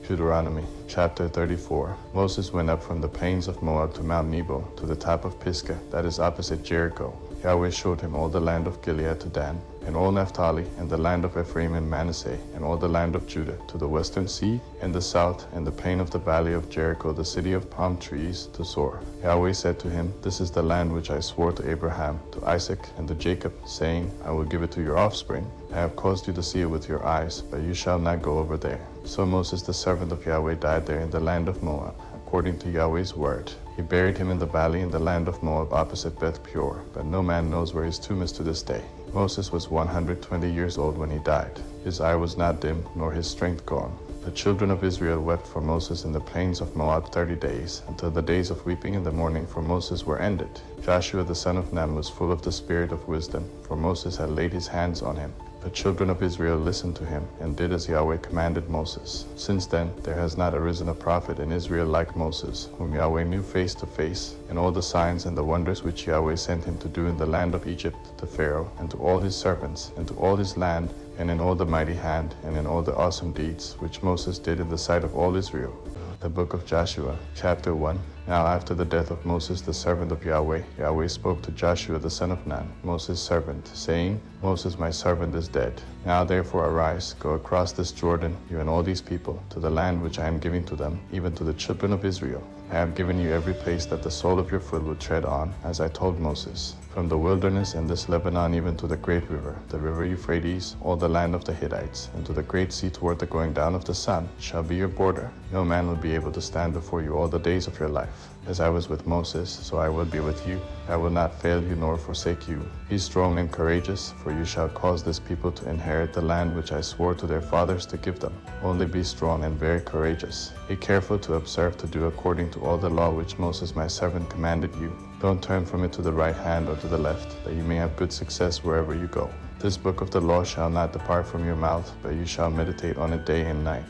Deuteronomy chapter 34. Moses went up from the plains of Moab to Mount Nebo, to the top of Pisgah, that is opposite Jericho. Yahweh showed him all the land of Gilead to Dan, and all Naphtali, and the land of Ephraim and Manasseh, and all the land of Judah, to the western sea, and the south, and the plain of the valley of Jericho, the city of palm trees, to Zoar. Yahweh said to him, This is the land which I swore to Abraham, to Isaac, and to Jacob, saying, I will give it to your offspring. I have caused you to see it with your eyes, but you shall not go over there. So Moses the servant of Yahweh died there in the land of Moab, according to Yahweh's word. He buried him in the valley in the land of Moab opposite Beth Peor, but no man knows where his tomb is to this day. Moses was 120 years old when he died. His eye was not dim, nor his strength gone. The children of Israel wept for Moses in the plains of Moab 30 days, until the days of weeping in the morning for Moses were ended. Joshua the son of Nun was full of the spirit of wisdom, for Moses had laid his hands on him. The children of Israel listened to him, and did as Yahweh commanded Moses. Since then there has not arisen a prophet in Israel like Moses, whom Yahweh knew face to face, and all the signs and the wonders which Yahweh sent him to do in the land of Egypt, to Pharaoh, and to all his servants, and to all his land, and in all the mighty hand, and in all the awesome deeds, which Moses did in the sight of all Israel. The book of Joshua, chapter 1. Now after the death of Moses the servant of Yahweh, Yahweh spoke to Joshua the son of Nun, Moses' servant, saying, Moses my servant is dead. Now therefore arise, go across this Jordan, you and all these people, to the land which I am giving to them, even to the children of Israel. I have given you every place that the sole of your foot will tread on, as I told Moses. From the wilderness and this Lebanon even to the great river, the river Euphrates, all the land of the Hittites, and to the great sea toward the going down of the sun, shall be your border. No man will be able to stand before you all the days of your life. As I was with Moses, so I will be with you. I will not fail you nor forsake you. Be strong and courageous, for you shall cause this people to inherit the land which I swore to their fathers to give them. Only be strong and very courageous. Be careful to observe to do according to all the law which Moses my servant commanded you. Don't turn from it to the right hand or to the left, that you may have good success wherever you go. This book of the law shall not depart from your mouth, but you shall meditate on it day and night,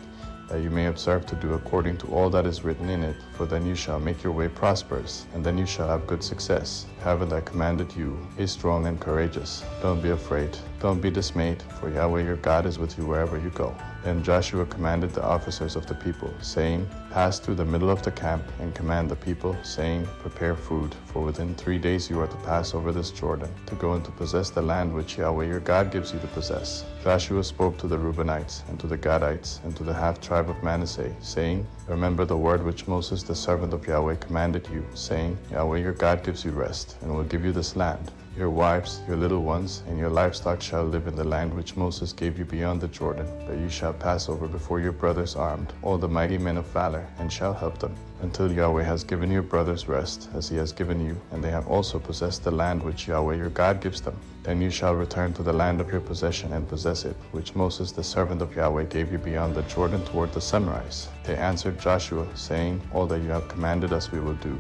that you may observe to do according to all that is written in it, for then you shall make your way prosperous, and then you shall have good success. Haven't I commanded you? Be strong and courageous. Don't be afraid. Don't be dismayed, for Yahweh your God is with you wherever you go. Then Joshua commanded the officers of the people, saying, Pass through the middle of the camp, and command the people, saying, Prepare food, for within 3 days you are to pass over this Jordan, to go and to possess the land which Yahweh your God gives you to possess. Joshua spoke to the Reubenites, and to the Gadites, and to the half-tribe of Manasseh, saying, Remember the word which Moses the servant of Yahweh commanded you, saying, Yahweh your God gives you rest, and will give you this land. Your wives, your little ones, and your livestock shall live in the land which Moses gave you beyond the Jordan, but you shall pass over before your brothers armed, all the mighty men of valor, and shall help them, until Yahweh has given your brothers rest, as he has given you, and they have also possessed the land which Yahweh your God gives them. Then you shall return to the land of your possession and possess it, which Moses the servant of Yahweh gave you beyond the Jordan toward the sunrise. They answered Joshua, saying, All that you have commanded us we will do,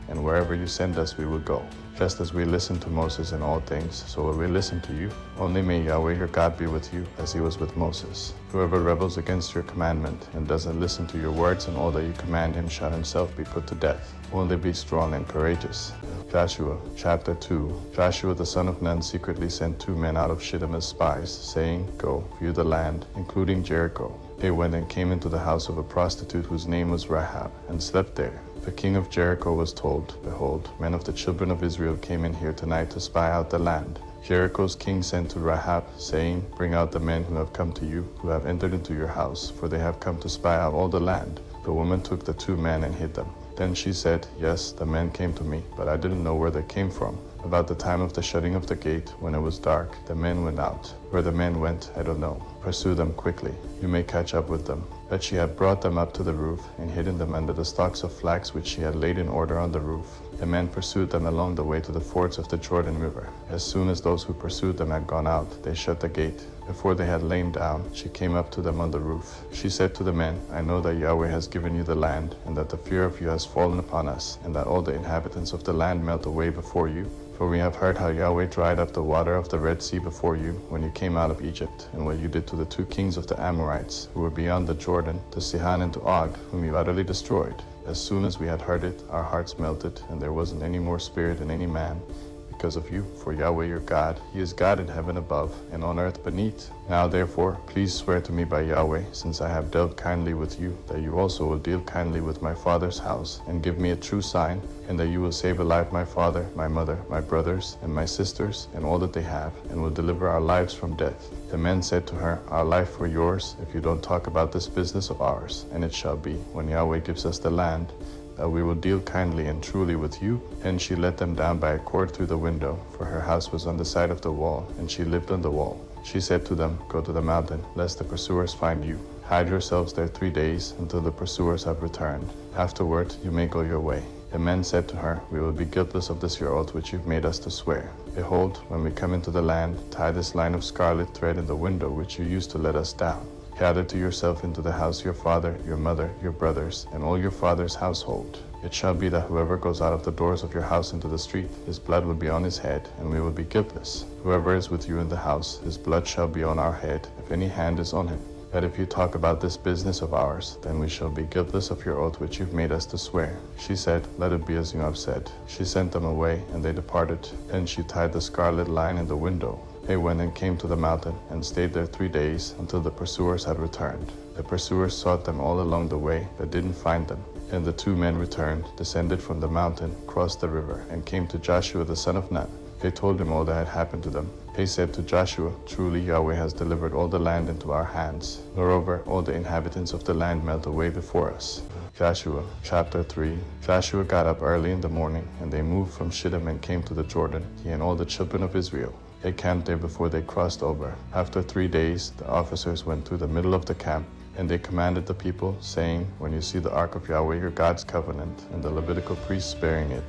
and wherever you send us we will go. Just as we listened to Moses in all things, so will we listen to you. Only may Yahweh your God be with you, as he was with Moses. Whoever rebels against your commandment, and doesn't listen to your words and all that you command him, shall himself be put to death. Only be strong and courageous. Joshua, chapter 2. Joshua the son of Nun secretly sent 2 men out of Shittim as spies, saying, Go, view the land, including Jericho. They went and came into the house of a prostitute whose name was Rahab, and slept there. The king of Jericho was told, Behold, men of the children of Israel came in here tonight to spy out the land. Jericho's king sent to Rahab, saying, Bring out the men who have come to you, who have entered into your house, for they have come to spy out all the land. The woman took the 2 men and hid them. Then she said, Yes, the men came to me, but I didn't know where they came from. About the time of the shutting of the gate, when it was dark, the men went out. Where the men went, I don't know. Pursue them quickly. You may catch up with them. But she had brought them up to the roof, and hidden them under the stalks of flax which she had laid in order on the roof. The men pursued them along the way to the fords of the Jordan River. As soon as those who pursued them had gone out, they shut the gate. Before they had lain down, she came up to them on the roof. She said to the men, I know that Yahweh has given you the land, and that the fear of you has fallen upon us, and that all the inhabitants of the land melt away before you. For we have heard how Yahweh dried up the water of the Red Sea before you when you came out of Egypt, and what you did to the 2 kings of the Amorites, who were beyond the Jordan, to Sihon and to Og, whom you utterly destroyed. As soon as we had heard it, our hearts melted, and there wasn't any more spirit in any man, because of you, for Yahweh your God, He is God in heaven above and on earth beneath. Now therefore, please swear to me by Yahweh, since I have dealt kindly with you, that you also will deal kindly with my father's house, and give me a true sign, and that you will save alive my father, my mother, my brothers, and my sisters, and all that they have, and will deliver our lives from death. The men said to her, Our life for yours, if you don't talk about this business of ours. And it shall be, when Yahweh gives us the land, that we will deal kindly and truly with you. And she let them down by a cord through the window, for her house was on the side of the wall, and she lived on the wall. She said to them, Go to the mountain, lest the pursuers find you. Hide yourselves there 3 days, until the pursuers have returned. Afterward you may go your way. The men said to her, We will be guiltless of this your oath which you've made us to swear. Behold, when we come into the land, tie this line of scarlet thread in the window which you used to let us down. Gather to yourself into the house your father, your mother, your brothers, and all your father's household. It shall be that whoever goes out of the doors of your house into the street, his blood will be on his head, and we will be guiltless. Whoever is with you in the house, his blood shall be on our head, if any hand is on him. That if you talk about this business of ours, then we shall be guiltless of your oath which you've made us to swear. She said, Let it be as you have said. She sent them away, and they departed. Then she tied the scarlet line in the window. They went and came to the mountain, and stayed there 3 days, until the pursuers had returned. The pursuers sought them all along the way, but didn't find them. And the 2 men returned, descended from the mountain, crossed the river, and came to Joshua the son of Nun. They told him all that had happened to them. They said to Joshua, Truly Yahweh has delivered all the land into our hands. Moreover, all the inhabitants of the land melt away before us. Joshua chapter 3. Joshua got up early in the morning, and they moved from Shittim and came to the Jordan, he and all the children of Israel. They camped there before they crossed over. After 3 days, the officers went through the middle of the camp, and they commanded the people, saying, When you see the ark of Yahweh your God's covenant, and the Levitical priests bearing it,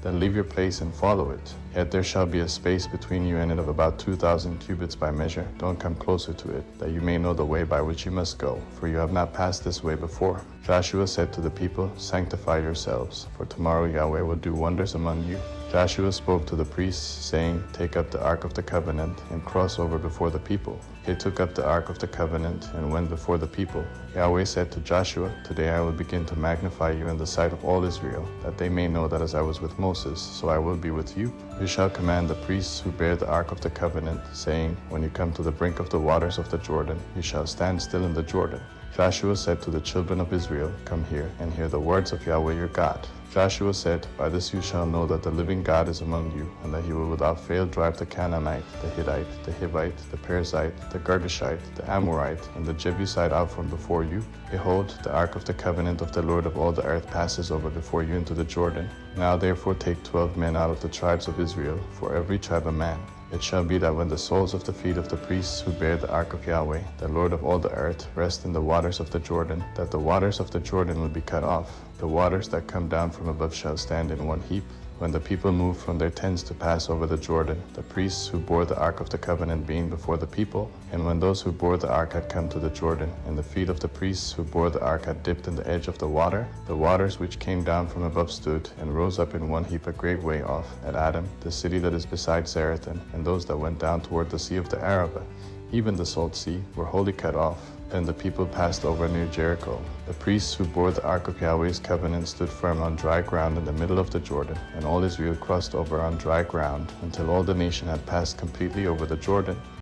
then leave your place and follow it. Yet there shall be a space between you and it of about 2,000 cubits by measure. Don't come closer to it, that you may know the way by which you must go, for you have not passed this way before. Joshua said to the people, Sanctify yourselves, for tomorrow Yahweh will do wonders among you. Joshua spoke to the priests, saying, Take up the ark of the covenant, and cross over before the people. They took up the ark of the covenant, and went before the people. Yahweh said to Joshua, Today I will begin to magnify you in the sight of all Israel, that they may know that as I was with Moses, so I will be with you. You shall command the priests who bear the ark of the covenant, saying, When you come to the brink of the waters of the Jordan, you shall stand still in the Jordan. Joshua said to the children of Israel, Come here, and hear the words of Yahweh your God. Joshua said, By this you shall know that the living God is among you, and that he will without fail drive the Canaanite, the Hittite, the Hivite, the Perizzite, the Girgashite, the Amorite, and the Jebusite out from before you. Behold, the ark of the covenant of the Lord of all the earth passes over before you into the Jordan. Now therefore take 12 men out of the tribes of Israel, for every tribe a man. It shall be that when the soles of the feet of the priests who bear the ark of Yahweh, the Lord of all the earth, rest in the waters of the Jordan, that the waters of the Jordan will be cut off. The waters that come down from above shall stand in one heap. When the people moved from their tents to pass over the Jordan, the priests who bore the ark of the covenant being before the people, and when those who bore the ark had come to the Jordan, and the feet of the priests who bore the ark had dipped in the edge of the waters which came down from above stood, and rose up in one heap a great way off, at Adam, the city that is beside Zarethan, and those that went down toward the sea of the Arabah, even the salt sea, were wholly cut off. And the people passed over near Jericho. The priests who bore the ark of Yahweh's covenant stood firm on dry ground in the middle of the Jordan, and all Israel crossed over on dry ground, until all the nation had passed completely over the Jordan.